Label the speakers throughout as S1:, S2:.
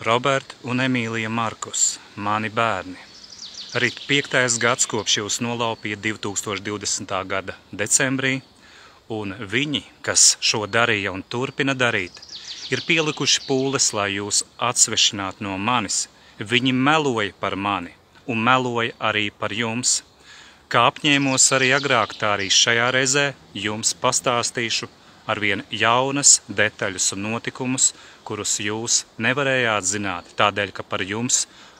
S1: Roberta un Emīlija Markus, mani bērni. Rit 5. gads, kopš jūs nolaupīja 2020. gada decembrī, un viņi, kas šo darīja un turpina darīt, ir pielikuši pūles, lai jūs atsvešinātu no manis. Viņi meloja par mani un meloja arī par jums. Kā apņēmos arī agrāk, tā arī šajā reizē jums pastāstīšu arvien jaunas detaļas un notikumus, kurus jūs nevarējāt zināt, tādēļ, ka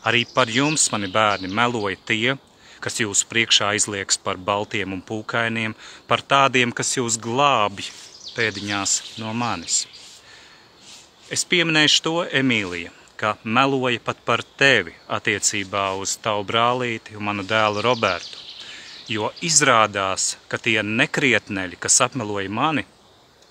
S1: arī par jums, mani bērni, meloja tie, kas jūs priekšā izlieks par baltiem un pūkainiem, par tādiem, kas jūs glābj pēdiņās no manis. Es pieminēšu to, Emīlija, ka meloja pat par tevi attiecībā uz tavu brālīti un manu dēlu Robertu, jo izrādās, ka tie nekrietneļi, kas apmeloja mani,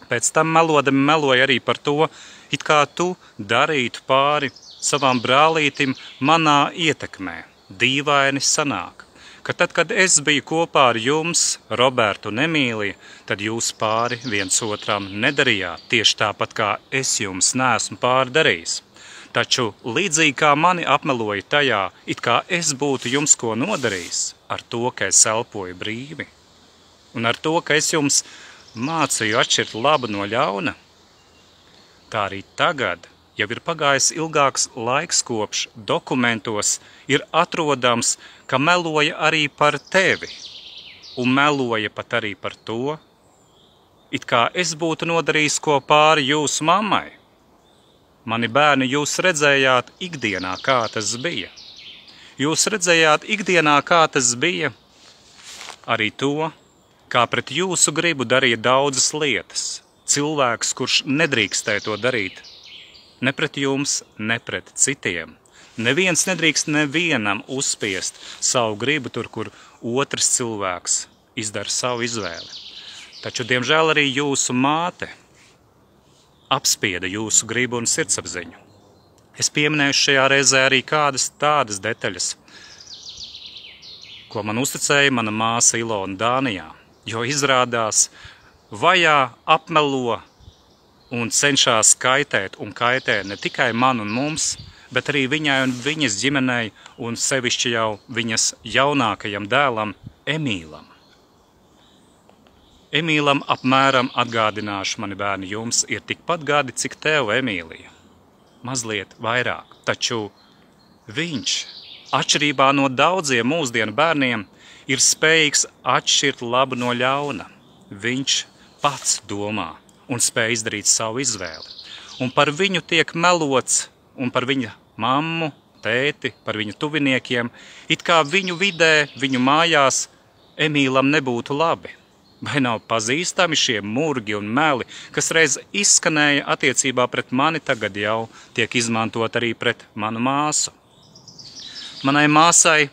S1: pēc tam melodami meloja arī par to, it kā tu darītu pāri savam brālītim manā ietekmē. Dīvaini sanāk, ka tad, kad es biju kopā ar jums, Robertu un Emīliju, tad jūs pāri viens otram nedarījāt, tieši tāpat kā es jums neesmu pāri darījis. Taču līdzīgi kā mani apmeloja tajā, it kā es būtu jums ko nodarījis, ar to, ka es elpoju brīvi, un ar to, ka es jums mācīju atšķirt labu no ļauna, tā arī tagad, jau ir pagājis ilgāks laiks, kopš dokumentos ir atrodams, ka meloja arī par tevi, un meloja pat arī par to, it kā es būtu nodarījis ko pāri jūsu mammai. Mani bērni, jūs redzējāt ikdienā, kā tas bija. Jūs redzējāt ikdienā, kā tas bija, arī to, kā pret jūsu gribu darīja daudzas lietas. Cilvēks, kurš nedrīkstēja to darīt, ne pret jums, ne pret citiem. Neviens nedrīkst nevienam uzspiest savu gribu tur, kur otrs cilvēks izdara savu izvēli. Taču, diemžēl, arī jūsu māte apspieda jūsu gribu un sirdsapziņu. Es pieminēšu šajā reizē arī kādas tādas detaļas, ko man uzticēja mana māsa Ilona Dānijā, jo izrādās vajā, apmelo un cenšas kaitēt un kaitē ne tikai man un mums, bet arī viņai un viņas ģimenei un sevišķi jau viņas jaunākajam dēlam Emīlam. Emīlam apmēram atgādināšu, mani bērni, jums ir tikpat gadi, cik tev, Emīlija. Mazliet vairāk, taču viņš, atšķirībā no daudziem mūsdienu bērniem, ir spējīgs atšķirt labu no ļauna. Viņš pats domā un spēj izdarīt savu izvēli. Un par viņu tiek melots, un par viņa mammu, tēti, par viņu tuviniekiem, it kā viņu vidē, viņu mājās Emīlam nebūtu labi. Vai nav pazīstami šie murgi un meli, kas reiz izskanēja attiecībā pret mani, tagad jau tiek izmantot arī pret manu māsu. Manai māsai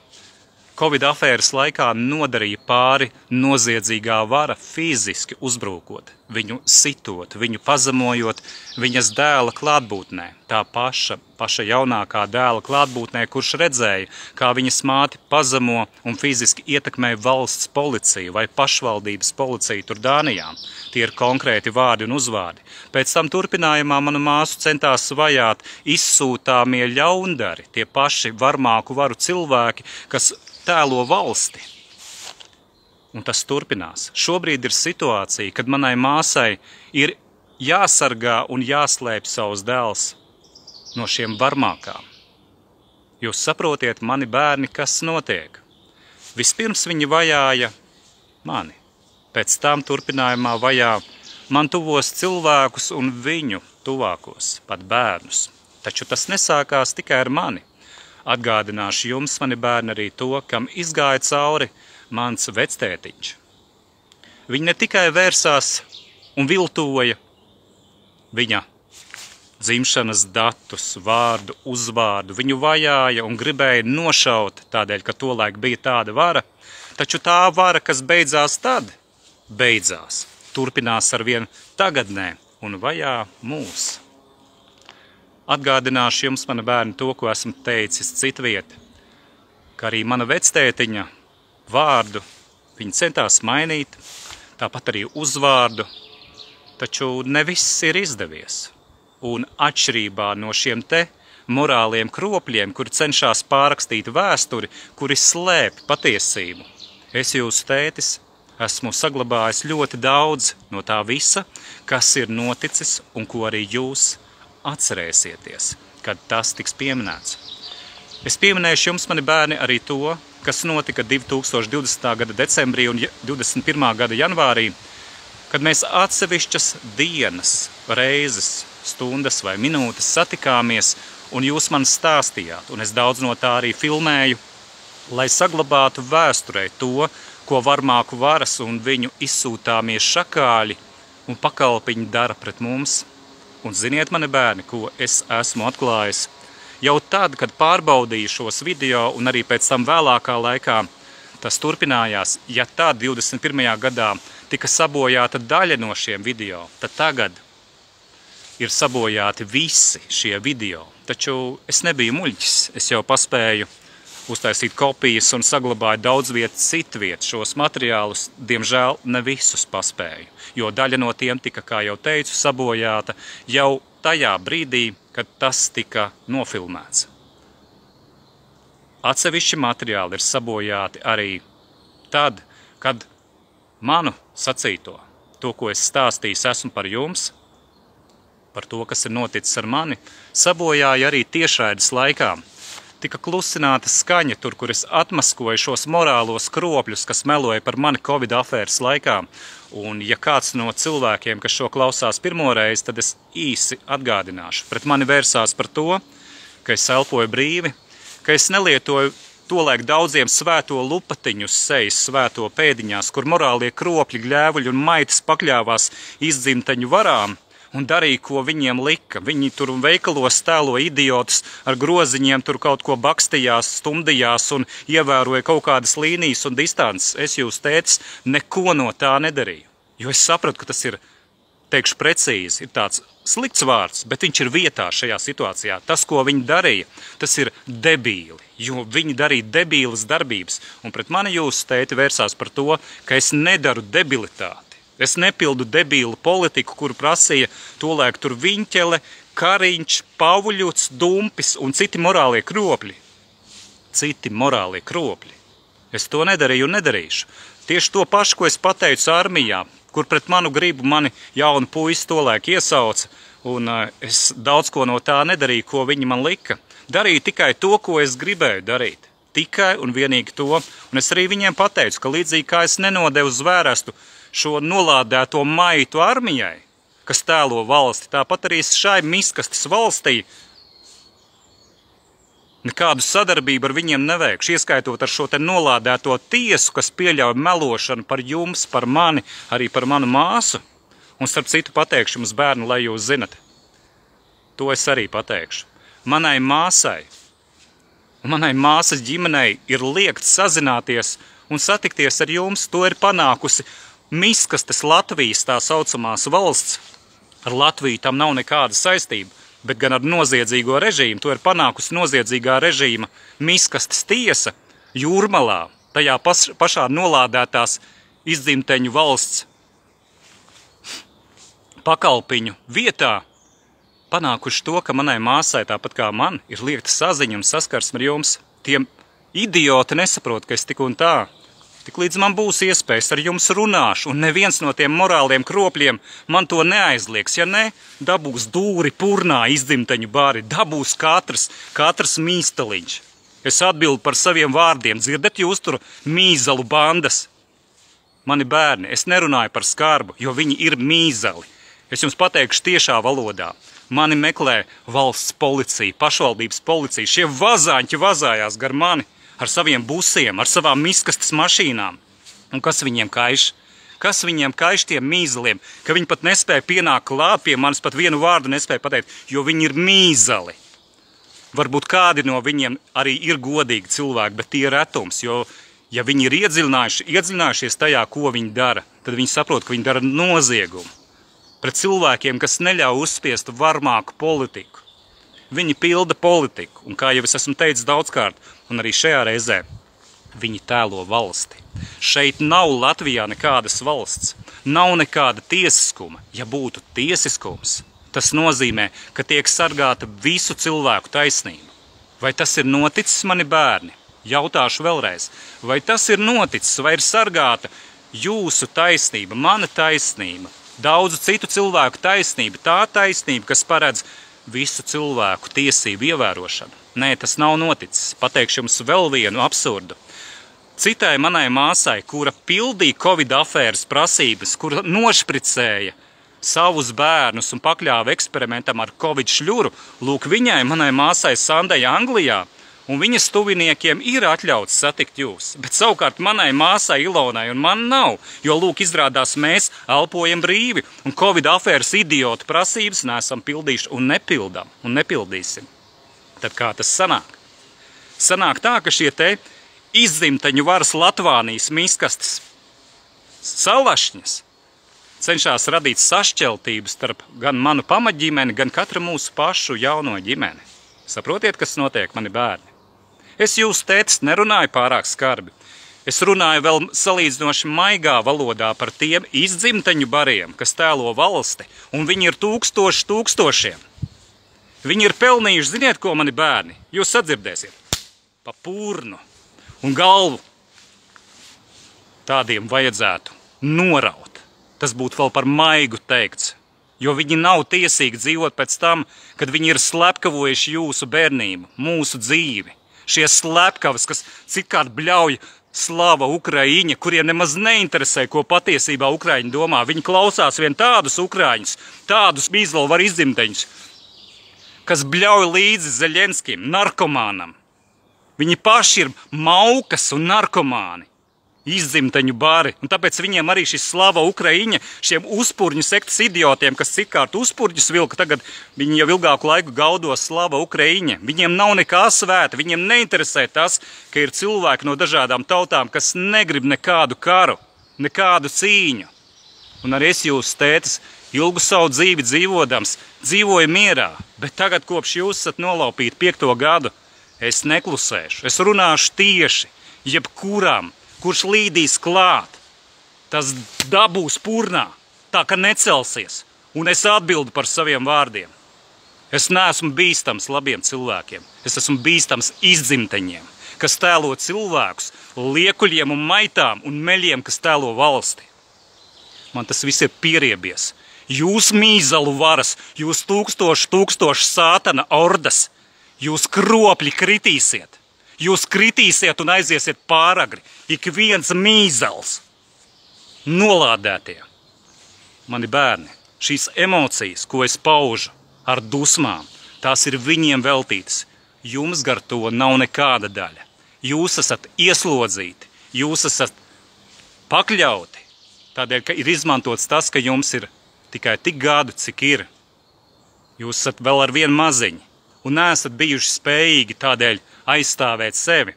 S1: Covid afēras laikā nodarīja pāri noziedzīgā vara fiziski uzbrūkot, viņu sitot, viņu pazemojot viņas dēla klātbūtnē, tā paša jaunākā dēla klātbūtnē, kurš redzēja, kā viņas māti pazemo un fiziski ietekmē valsts policiju vai pašvaldības policiju tur Dānijā. Tie ir konkrēti vārdi un uzvārdi. Pēc tam turpinājumā manu māsu centās vajāt izsūtāmie ļaundari, tie paši varmāku varu cilvēki, kas tēlo valsti. Un tas turpinās. Šobrīd ir situācija, kad manai māsai ir jāsargā un jāslēpj savus dēls no šiem varmākām. Jūs saprotiet, mani bērni, kas notiek? Vispirms viņi vajāja mani. Pēc tam turpinājumā vajā man tuvos cilvēkus un viņu tuvākos, pat bērnus. Taču tas nesākās tikai ar mani. Atgādināšu jums, mani bērni, arī to, kam izgāja cauri mans vectētiņš. Viņi ne tikai vērsās un viltoja viņa dzimšanas datus, vārdu, uzvārdu, viņu vajāja un gribēja nošaut tādēļ, ka tolaik bija tāda vara, taču tā vara, kas beidzās tad, beidzās, turpinās arvien tagadnē un vajā mūs. Atgādināšu jums, mani bērni, to, ko esmu teicis citviet, ka arī mana vectētiņa vārdu viņi centās mainīt, tāpat arī uzvārdu, taču ne viss ir izdevies. Un atšķirībā no šiem te morāliem kropļiem, kuri cenšas pārrakstīt vēsturi, kuri slēpj patiesību. Es jūsu tētis esmu saglabājis ļoti daudz no tā visa, kas ir noticis un ko arī jūs atcerēsieties, kad tas tiks pieminēts. Es pieminēšu jums, mani bērni, arī to, kas notika 2020. Gada decembrī un 21. Gada janvārī, kad mēs atsevišķas dienas, reizes, stundas vai minūtes satikāmies, un jūs man stāstījāt, un es daudz no tā arī filmēju, lai saglabātu vēsturē to, ko varmāku varas un viņu izsūtāmies šakāļi un pakalpiņi dara pret mums. Un ziniet, mani bērni, ko es esmu atklājis? Jau tad, kad pārbaudīju šos video un arī pēc tam vēlākā laikā, tas turpinājās, ja tad 21. gadā tika sabojāta daļa no šiem video, tad tagad ir sabojāti visi šie video. Taču es nebiju muļķis, es jau paspēju uztaisīt kopijas un saglabāju daudz vietu citviet šos materiālus, diemžēl ne visus paspēju, jo daļa no tiem tika, kā jau teicu, sabojāta jau tajā brīdī, kad tas tika nofilmēts. Atsevišķi materiāli ir sabojāti arī tad, kad manu sacīto, to, ko es stāstījis esmu par jums, par to, kas ir noticis ar mani, sabojāja arī tiešraides laikā. Tika klusināta skaņa tur, kur es atmaskoju šos morālos kropļus, kas meloja par mani Covid afēras laikā. Un ja kāds no cilvēkiem, kas šo klausās pirmoreiz, tad es īsi atgādināšu. Pret mani vērsās par to, ka es elpoju brīvi, ka es nelietoju tolaik daudziem svēto lupatiņu uz sejas, svēto pēdiņās, kur morālie kropļi, gļēvuļi un maitas pakļāvās izdzimteņu varām un darīja, ko viņiem lika. Viņi tur veikalos tēlo idiotus ar groziņiem, tur kaut ko bakstījās, stumdījās un ievēroja kaut kādas līnijas un distances. Es jūs tētis neko no tā nedarīju, jo es sapratu, ka tas ir, teikšu precīzi, ir tāds slikts vārds, bet viņš ir vietā šajā situācijā. Tas, ko viņi darīja, tas ir debīli, jo viņi darīja debīlas darbības. Un pret mani jūs tēti vērsās par to, ka es nedaru debilitāti. Es nepildu debīlu politiku, kuru prasīja tolaik tur Viņķele, Kariņš, Pauļuts, Dumpis un citi morālie kropļi. Citi morālie kropļi. Es to nedarīju un nedarīšu. Tieši to pašu, ko es pateicu armijā, kur pret manu gribu mani jaunu puisi tolaik iesauca, un es daudz ko no tā nedarīju, ko viņi man lika. Darīju tikai to, ko es gribēju darīt. Tikai un vienīgi to. Un es arī viņiem pateicu, ka līdzīgi kā es nenodevu zvērestu šo nolādēto maitu armijai, kas tēlo valsti, tāpat arī šai miskastes valstī nekādu sadarbību ar viņiem neveikšu, ieskaitot ar šo te nolādēto tiesu, kas pieļauj melošanu par jums, par mani, arī par manu māsu. Un starp citu pateikšu jums, bērni, lai jūs zinat. To es arī pateikšu. Manai māsai un manai māsas ģimenei ir liegts sazināties un satikties ar jums. To ir panākusi miskastes Latvijas tā saucamās valsts. Ar Latviju tam nav nekāda saistība, bet gan ar noziedzīgo režīmu. To ir panākusi noziedzīgā režīma miskastes tiesa Jūrmalā, tajā pašā nolādētās izdzimteņu valsts pakalpiņu vietā. Panākuši to, ka manai māsai, tāpat kā man, ir liegta saziņa un saskarsme ar jums. Tiem idioti nesaprot, ka es tik un tā. Tik līdz man būs iespējas, ar jums runāšu, un neviens no tiem morāliem kropļiem man to neaizliegs. Ja ne, dabūs dūri purnā izdzimteņu bāri, dabūs katrs mīstaliņš. Es atbildu par saviem vārdiem, dzirdat jūs tur mīzalu bandas? Mani bērni, es nerunāju par skarbu, jo viņi ir mīzali. Es jums pateikšu tiešā valodā. Mani meklē valsts policija, pašvaldības policija, šie vazāņķi vazājās gar mani. Ar saviem busiem, ar savām miskastes mašīnām. Un kas viņiem kaiš? Kas viņiem kaiš tiem mīzaliem? Ka viņi pat nespēja pienākt klāt pie manis, pat vienu vārdu nespēja pateikt, jo viņi ir mīzali. Varbūt kādi no viņiem arī ir godīgi cilvēki, bet tie ir retums, jo ja viņi ir iedziļinājušies tajā, ko viņi dara, tad viņi saprot, ka viņi dara noziegumu. Pret cilvēkiem, kas neļauj uzspiest varmāku politiku. Viņi pilda politiku, un kā jau es esmu teicis daudzkārt, un arī šajā reizē, viņi tēlo valsti. Šeit nav Latvijā nekādas valsts, nav nekāda tiesiskuma. Ja būtu tiesiskums, Tas nozīmē, ka tiek sargāta visu cilvēku taisnība. Vai tas ir noticis, mani bērni? Jautāšu vēlreiz. Vai tas ir noticis, vai ir sargāta jūsu taisnība, mana taisnība, daudzu citu cilvēku taisnība, tā taisnība, kas paredz visu cilvēku tiesību ievērošanu? Nē, tas nav noticis. Pateikšu jums vēl vienu absurdu. Citai manai māsai, kura pildīja Covid afēras prasības, kura nošpricēja savus bērnus un pakļāva eksperimentam ar Covid šļuru, lūk, viņai, manai māsai Sandai Anglijā, un viņas tuviniekiem ir atļauts satikt jūs. Bet savukārt manai māsai Ilonai un man nav, jo, lūk, izrādās mēs elpojam brīvi, un Covid afēras idiotu prasības neesam pildījuši un nepildam, un nepildīsim. Tad kā tas sanāk? Sanāk tā, ka šie te izzimteņu varas Latvānijas miskastes salašņas cenšas radīt sašķeltību starp gan manu pamatģimeni, gan katra mūsu pašu jauno ģimeni. Saprotiet, kas notiek, mani bērni? Es jūsu tētis nerunāju pārāk skarbi. Es runāju vēl salīdzinoši maigā valodā par tiem izdzimteņu bariem, kas tēlo valsti, un viņi ir tūkstošiem. Viņi ir pelnījuši, ziniet ko, mani bērni? Jūs sadzirdēsiet, pa purnu un galvu. Tādiem vajadzētu noraut. Tas būtu vēl par maigu teikts, jo viņi nav tiesīgi dzīvot pēc tam, kad viņi ir slepkavojuši jūsu bērnību, mūsu dzīvi. Šie slepkavas, kas citkārt bļauj slava Ukraiņa, kuriem nemaz neinteresē, ko patiesībā Ukraiņi domā. Viņi klausās vien tādus Ukraiņus, tādus Mīzlavu izzimteņus, kas bļauj līdzi Zeļenskim, narkomānam. Viņi paši ir maukas un narkomāni. Izzimteņu bari, un tāpēc viņiem arī šis slava Ukraiņa, šiem uzpurņu sektas idiotiem, kas citkārt uzpurņus vilka, tagad viņi jau ilgāku laiku gaudos slava Ukraiņa. Viņiem nav nekā svēta, viņiem neinteresē tas, ka ir cilvēki no dažādām tautām, kas negrib nekādu karu, nekādu cīņu. Un arī es jūsu tētis ilgu savu dzīvi dzīvodams, dzīvoju mierā, bet tagad, kopš jūs esat nolaupīti 5. gadu, es neklusēšu, es runāšu tieši, jebkuram, kurš līdīs klāt, tas dabūs purnā, tā ka necelsies, un es atbildu par saviem vārdiem. Es neesmu bīstams labiem cilvēkiem, es esmu bīstams izdzimteņiem, kas tēlo cilvēkus, liekuļiem un maitām un meļiem, kas tēlo valsti. Man tas viss ir pieriebies. Jūs mīzalu varas, jūs tūkstoši sātana ordas, jūs kropļi kritīsiet. Jūs kritīsiet un aiziesiet pāragri, ik viens mīzels. Nolādētie. Mani bērni, šīs emocijas, ko es paužu ar dusmām, tās ir viņiem veltītas. Jums gar to nav nekāda daļa. Jūs esat ieslodzīti, jūs esat pakļauti, tādēļ, ka ir izmantots tas, ka jums ir tikai tik gadu, cik ir. Jūs esat vēl ar vienu maziņu un neesat bijuši spējīgi tādēļ aizstāvēt sevi.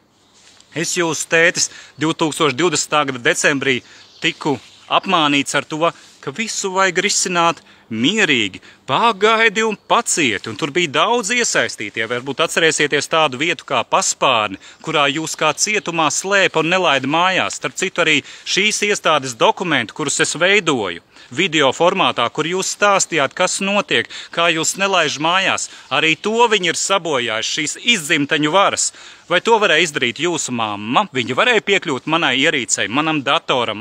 S1: Es jūsu tētis 2020. gada decembrī tiku apmānīts ar to, ka visu vajag risināt mierīgi, pagaidi un pacieti, un tur bija daudz iesaistītie. Varbūt atcerēsieties tādu vietu kā Paspārni, kurā jūs kā cietumā slēpa un nelaida mājās. Starp citu arī šīs iestādes dokumentu, kurus es veidoju, video formātā, kur jūs stāstījāt, kas notiek, kā jūs nelaiž mājās. Arī to viņi ir sabojājuši, šīs izzimteņu varas. Vai to varēja izdarīt jūsu mamma? Viņa varēja piekļūt manai ierīcei, manam datoram,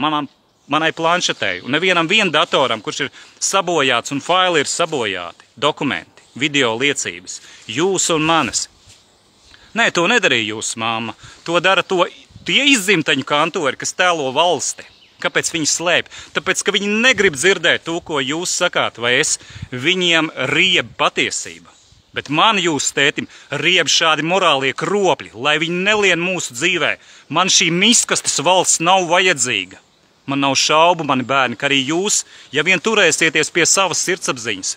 S1: manai planšetei. Un nevienam datoram, kurš ir sabojāts un faili ir sabojāti. Dokumenti, video liecības, jūsu un manas. Nē, to nedarīja jūsu mamma. To dara tie izzimteņu kantori, kas tēlo valsti. Kāpēc viņi slēp? Tāpēc, ka viņi negrib dzirdēt to, ko jūs sakāt, vai es viņiem rieb patiesība. Bet man jūs tētim rieb šādi morālie kropļi, lai viņi nelien mūsu dzīvē. Man šī miskastes valsts nav vajadzīga. Man nav šaubu, mani bērni, ka arī jūs, ja vien turēsieties pie savas sirdsapziņas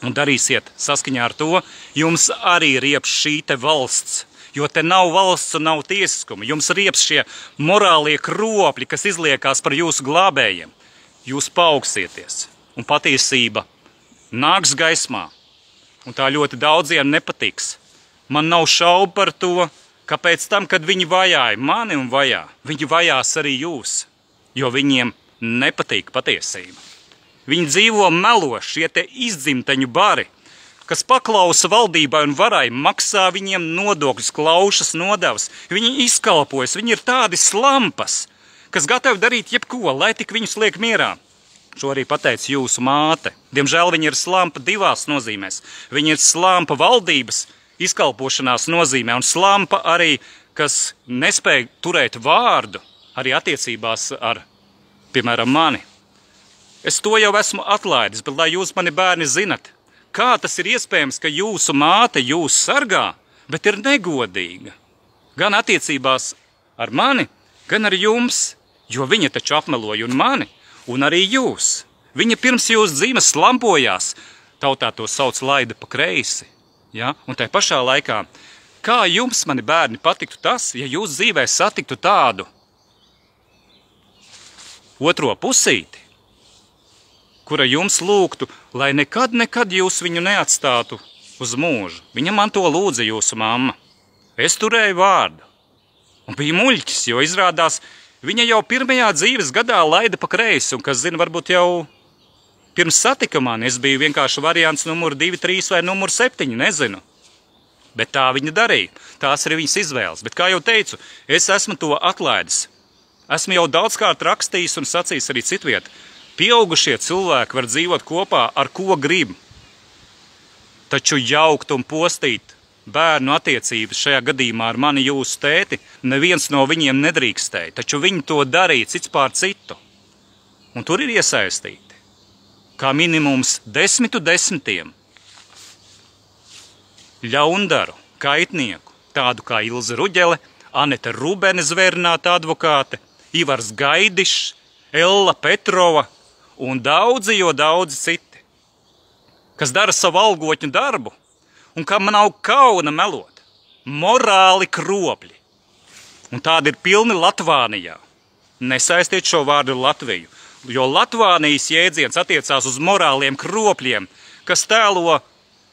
S1: un darīsiet saskaņā ar to, jums arī rieps šī te valsts. Jo te nav valsts un nav tiesiskuma. Jums rieps šie morālie kropļi, kas izliekās par jūsu glābējiem. Jūs paaugstieties, un patiesība nāks gaismā, un tā ļoti daudziem nepatiks. Man nav šaubu par to, ka pēc tam, kad viņi vajāja mani un vajā, viņi vajās arī jūs, jo viņiem nepatīk patiesība. Viņi dzīvo melos, šie te izdzimteņu bari, kas paklausa valdībai un varai, maksā viņiem nodokļus, klaušas nodevas. Viņi izkalpojas, viņi ir tādi slampas, kas gatavi darīt jebko, lai tik viņus liek mierā. Šo arī pateica jūsu māte. Diemžēl viņa ir slampa divās nozīmēs. Viņa ir slampa valdības izkalpošanās nozīmē un slampa arī, kas nespēja turēt vārdu arī attiecībās ar, piemēram, mani. Es to jau esmu atlaidis, bet lai jūs, mani bērni, zinat, kā tas ir iespējams, ka jūsu māte jūs sargā, bet ir negodīga. Gan attiecībās ar mani, gan ar jums, jo viņa taču apmeloja un mani, un arī jūs. Viņa pirms jūs dzīves slampojās, tautā to sauc laida pa kreisi. Ja? Un tai pašā laikā, kā jums, mani bērni, patiktu tas, ja jūs dzīvē satiktu tādu otro pusīti, kura jums lūgtu, lai nekad jūs viņu neatstātu uz mūžu. Viņa man to lūdza jūsu mamma. Es turēju vārdu. Un bija muļķis, jo izrādās, viņa jau pirmajā dzīves gadā laida pa kreisi, un kas zina, varbūt jau pirms satika mani, es biju vienkārši variants numur 2, 3 vai numur 7, nezinu. Bet tā viņa darīja, tās ir viņas izvēles. Bet kā jau teicu, es esmu to atlaidis. Esmu jau daudzkārt rakstījis un sacījis arī citviet. Pieaugušie cilvēki var dzīvot kopā ar ko grib. Taču jaukt un postīt bērnu attiecības šajā gadījumā ar mani jūsu tēti, neviens no viņiem nedrīkstēja, taču viņi to darīja cits pār citu. Un tur ir iesaistīti, kā minimums 10 ļaundaru, kaitnieku, tādu kā Ilze Ruģele, Aneta Rubene zvērināta advokāte, Ivars Gaidišs, Ella Petrova un daudzi citi, kas dara savu algotņu darbu, un kam nav kauna melot, morāli kropļi. Un tādi ir pilni Latvānijā. Nesaistiet šo vārdu ar Latviju, jo Latvānijas jēdziens attiecās uz morāliem kropļiem, kas tēlo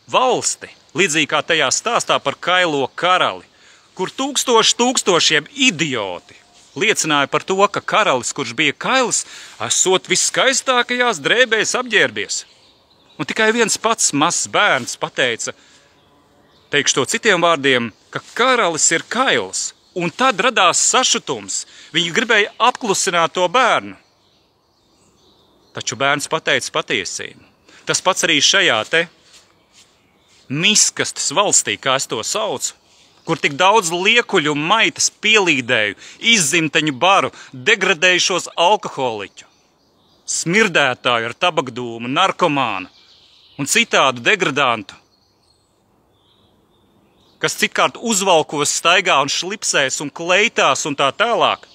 S1: valsti, līdzīgi kā tajā stāstā par kailo karali, kur tūkstošiem idioti liecināja par to, ka karalis, kurš bija kails, esot viskaistākajās drēbēs apģērbies. Un tikai viens pats mazs bērns pateica, teikšu to citiem vārdiem, ka karalis ir kails, un tad radās sašutums. Viņi gribēja apklusināt to bērnu. Taču bērns pateica patiesību. Tas pats arī šajā te miskastes valstī, kā es to saucu, kur tik daudz liekuļu un maitas pielīdēju, izzimteņu baru, degradējušos alkoholiķu, smirdētāju ar tabakdūmu, narkomānu un citādu degradantu, kas citkārt uzvalkos staigā un šlipsēs un kleitās un tā tālāk,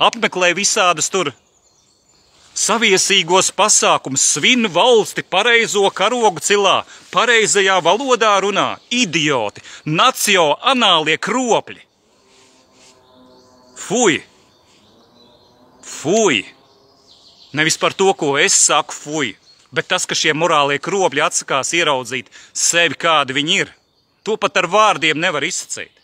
S1: apmeklē visādus tur saviesīgos pasākums, svin valsti pareizo karogu cilā, pareizajā valodā runā, idioti, nacionālie kropļi. Fuj! Fuj! Nevis par to, ko es saku fuj, bet tas, ka šie morālie kropļi atsakās ieraudzīt sevi, kādi viņi ir. To pat ar vārdiem nevar izsacīt.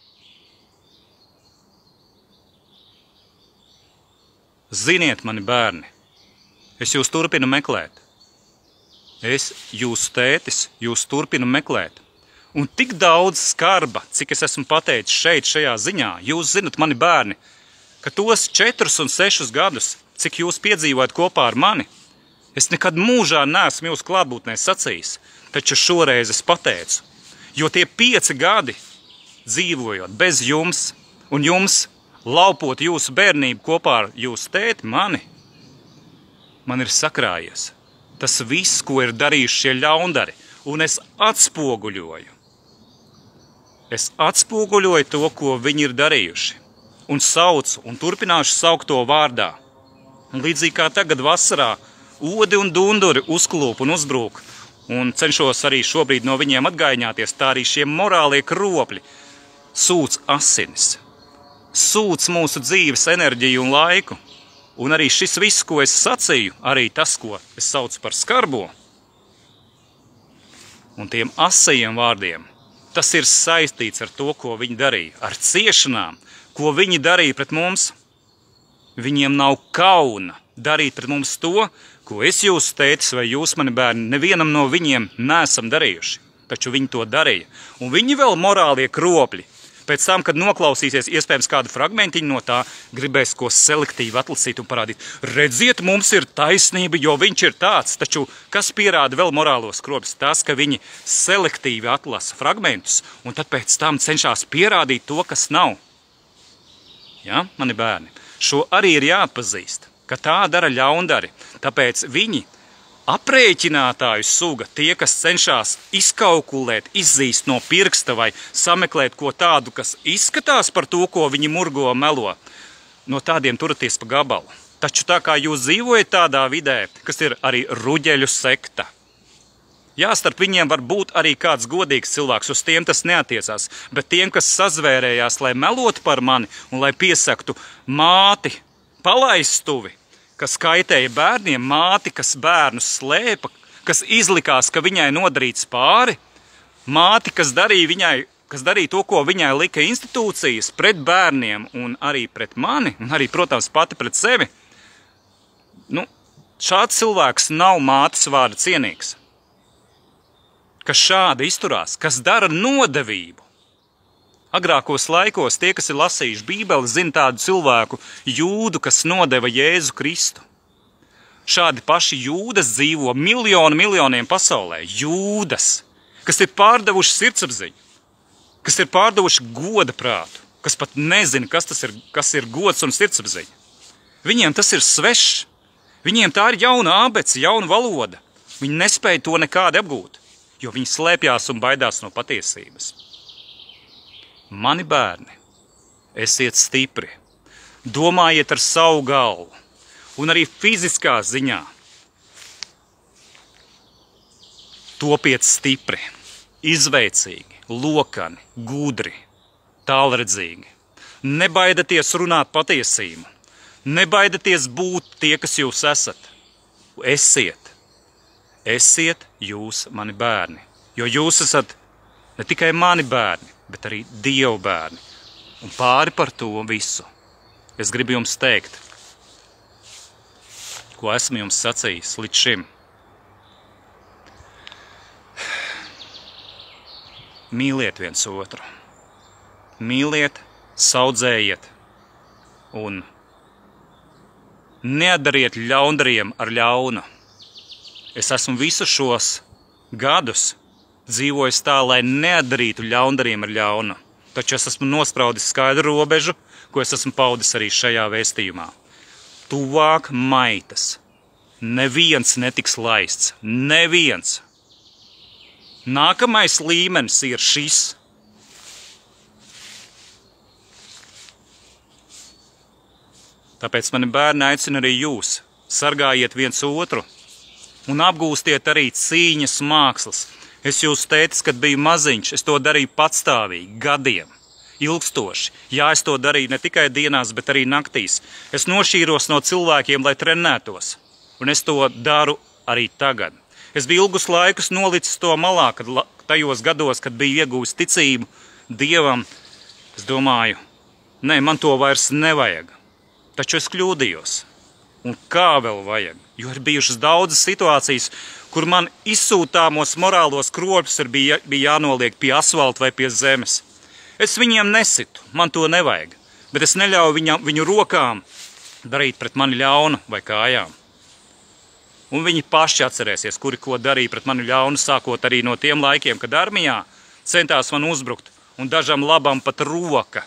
S1: Ziniet, mani bērni, es jūs turpinu meklēt. Es, jūsu tētis, jūs turpinu meklēt. Un tik daudz skarba, cik es esmu pateicis šeit, šajā ziņā, jūs zinat, mani bērni, ka tos 4 un 6 gadus, cik jūs piedzīvojat kopā ar mani, es nekad mūžā neesmu jūsu klātbūtnē sacījis, taču šoreiz es pateicu, jo tie 5 gadi dzīvojot bez jums un jums laupot jūsu bērnību kopā ar jūsu tēti, man ir sakrājies. Tas viss, ko ir darījuši šie ļaundari, un es atspoguļoju. Es atspoguļoju to, ko viņi ir darījuši, un saucu, un turpināšu saukt to vārdā. Un līdzīgi kā tagad vasarā odi un dunduri uzklūp un uzbrūk, un cenšos arī šobrīd no viņiem atgaiņāties, tā arī šie morālie kropļi sūc asinis, sūc mūsu dzīves enerģiju un laiku. Un arī šis viss, ko es sacīju, arī tas, ko es saucu par skarbo, un tiem asajiem vārdiem, tas ir saistīts ar to, ko viņi darīja, ar ciešanām, ko viņi darīja pret mums. Viņiem nav kauna darīt pret mums to, ko es jūsu tētis vai jūs, mani bērni, nevienam no viņiem neesam darījuši. Taču viņi to darīja. Un viņi vēl morālie kropļi. Pēc tam, kad noklausīsies iespējams kādu fragmentiņu no tā, gribēs ko selektīvi atlasīt un parādīt. Redziet, mums ir taisnība, jo viņš ir tāds. Taču kas pierāda vēl morālos kropļus? Tas, ka viņi selektīvi atlasa fragmentus un tad pēc tam cenšas pierādīt to, kas nav. Ja, mani bērni, šo arī ir jāatpazīst, ka tā dara ļaundari. Tāpēc viņi aprēķinātāju suga, tie, kas cenšas izkalkulēt, izzīst no pirksta vai sameklēt ko tādu, kas izskatās par to, ko viņi murgo melo, no tādiem turaties pa gabalu. Taču tā kā jūs dzīvojat tādā vidē, kas ir arī ruģeļu sekta, jā, starp viņiem var būt arī kāds godīgs cilvēks, uz tiem tas neatiecās, bet tiem, kas sazvērējās, lai melotu par mani un lai piesaktu māti, palaistuvi, kas kaitēja bērniem, māti, kas bērnus slēpa, kas izlikās, ka viņai nodarīts pāri, māti, kas darīja to, ko viņai lika institūcijas pret bērniem un arī pret mani, un arī, protams, pati pret sevi. Šāds cilvēks nav mātes vārda cienīgs. Kas šādi izturās, kas dara nodevību. Agrākos laikos tie, kas ir lasījuši Bībeli, zina tādu cilvēku Jūdu, kas nodeva Jēzu Kristu. Šādi paši Jūdas dzīvo miljoniem pasaulē. Jūdas, kas ir pārdevuši sirdsapziņu, kas ir pārdevuši goda prātu, kas pat nezina, kas ir gods un sirdsapziņa. Viņiem tas ir svešs. Viņiem tā ir jauna abece, jauna valoda. Viņi nespēja to nekādi apgūt, jo viņi slēpjās un baidās no patiesības. Mani bērni, esiet stipri, domājiet ar savu galvu un arī fiziskā ziņā. Topiet stipri, izveicīgi, lokani, gudri, tālredzīgi. Nebaidieties runāt patiesību, nebaidieties būt tie, kas jūs esat. Esiet jūs mani bērni, jo jūs esat ne tikai mani bērni, bet arī Dieva bērni. Un pāri par to visu es gribu jums teikt, ko esmu jums sacījis līdz šim. Mīliet viens otru. Mīliet, saudzējiet un neatdariet ļaundariem ar ļaunu. Es esmu visus šos gadus dzīvojis tā, lai neatdarītu ļaundariem ar ļaunu. Taču es esmu nospraudis skaidru robežu, ko es esmu paudis arī šajā vēstījumā. Tuvāk maitas. Neviens netiks laists. Neviens. Nākamais līmenis ir šis. Tāpēc mani bērni aicina arī jūs. Sargājiet viens otru un apgūstiet arī cīņas mākslas. Es jūsu tētis, kad biju maziņš, es to darīju patstāvīgi, gadiem, ilgstoši. Jā, es to darīju ne tikai dienās, bet arī naktīs. Es nošķīros no cilvēkiem, lai trenētos, un es to daru arī tagad. Es biju ilgus laikus nolicis to malā, tajos gados, kad biju iegūst ticību Dievam. Es domāju, nē, man to vairs nevajag, taču es kļūdījos. Un kā vēl vajag, jo ir bijušas daudzas situācijas, kur man izsūtāmos morālos kropļus bija jānoliek pie asfalta vai pie zemes. Es viņiem nesitu, man to nevajag, bet es neļauju viņu rokām darīt pret mani ļaunu vai kājām. Un viņi paši atcerēsies, kuri ko darīja pret mani ļaunu, sākot arī no tiem laikiem, kad armijā centās man uzbrukt, un dažam labam pat roka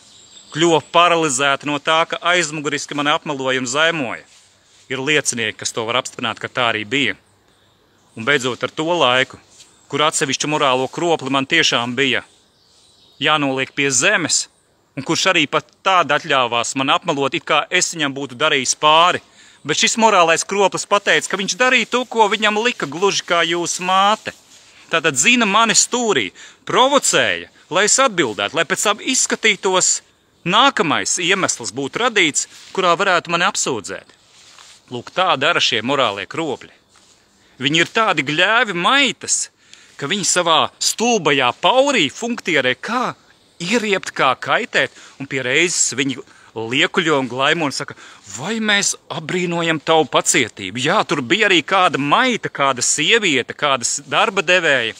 S1: kļuva paralizēta no tā, ka aizmuguriski mani apmeloja un zaimoja. Ir liecinieki, kas to var apstiprināt, ka tā arī bija. Un beidzot ar to laiku, kur atsevišķu morālo kropli man tiešām bija jānoliek pie zemes, un kurš arī pat tāda atļāvās man apmelot, it kā es viņam būtu darījis pāri, bet šis morālais kroplis pateica, ka viņš darīja to, ko viņam lika, gluži kā jūsu māte. Tātad zina mani stūrī, provocēja, lai es atbildētu, lai pēc tam izskatītos nākamais iemesls būtu radīts, kurā varētu mani apsūdzēt. Lūk, tā dara šie morālie kropļi. Viņi ir tādi gļēvi maitas, ka viņi savā stulbajā paurī funktierē, kā ieriept, kā kaitēt, un pie reizes viņi liekuļo un glaimo un saka, vai mēs apbrīnojam tavu pacietību? Jā, tur bija arī kāda maita, kāda sieviete, kāda darba devēja,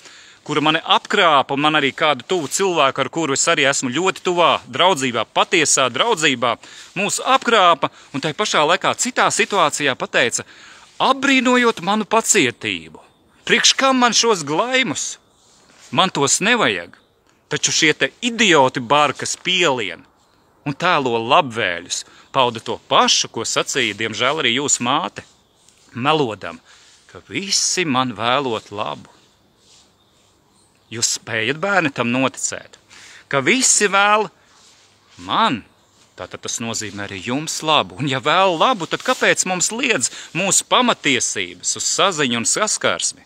S1: kura mani apkrāpa, un man arī kādu tuvu cilvēku, ar kuru es arī esmu ļoti tuvā draudzībā, patiesā draudzībā, mūs apkrāpa, un tai pašā laikā citā situācijā pateica, apbrīnojot manu pacietību. Priekš kam man šos glaimus? Man tos nevajag, taču šie te idioti barkas pielien un tēlo labvēļus, pauda to pašu, ko sacīja, diemžēl, arī jūsu māte, melodam, ka visi man vēlot labu. Jūs spējat, bērni, tam noticēt, ka visi vēl man, tātad tas nozīmē arī jums labu, un ja vēl labu, tad kāpēc mums liedz mūsu pamatiesības uz saziņu un saskarsmi?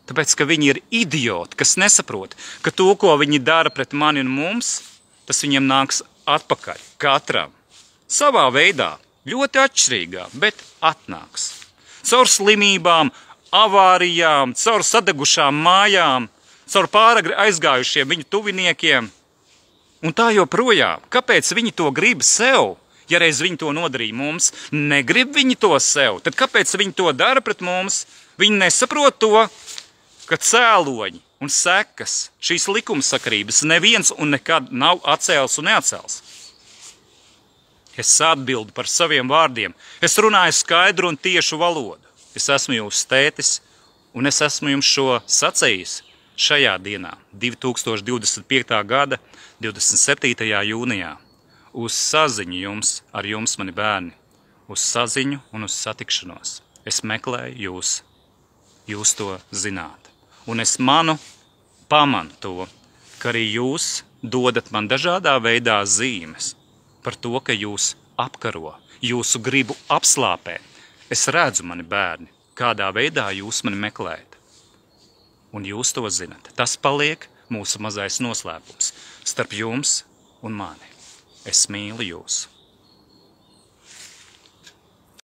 S1: Tāpēc, ka viņi ir idioti, kas nesaprot, ka to, ko viņi dara pret mani un mums, tas viņiem nāks atpakaļ, katram. Savā veidā, ļoti atšķirīgā, bet atnāks. Caur slimībām, avārijām, caur sadegušām mājām, caur pāragri aizgājušiem viņu tuviniekiem. Un tā joprojām. Kāpēc viņi to grib sev, ja reiz viņi to nodarīja mums? Negrib viņi to sev. Tad kāpēc viņi to dara pret mums? Viņi nesaprot to, ka cēloņi un sekas šīs likumsakarības neviens un nekad nav atcēls un neatcēls. Es atbildu par saviem vārdiem. Es runāju skaidru un tiešu valodu. Es esmu jūsu tētis, un es esmu jums šo sacījis šajā dienā, 2025. gada 27. jūnijā. Uz saziņu jums, ar jums, mani bērni. Uz saziņu un uz satikšanos. Es meklēju jūs. Jūs to zināt. Un es pamanu to, ka arī jūs dodat man dažādā veidā zīmes par to, ka jūs apkaro, jūsu gribu apslāpē. Es redzu, mani bērni, kādā veidā jūs mani meklējat. Un jūs to zinat. Tas paliek mūsu mazais noslēpums starp jums un mani. Es mīlu jūs.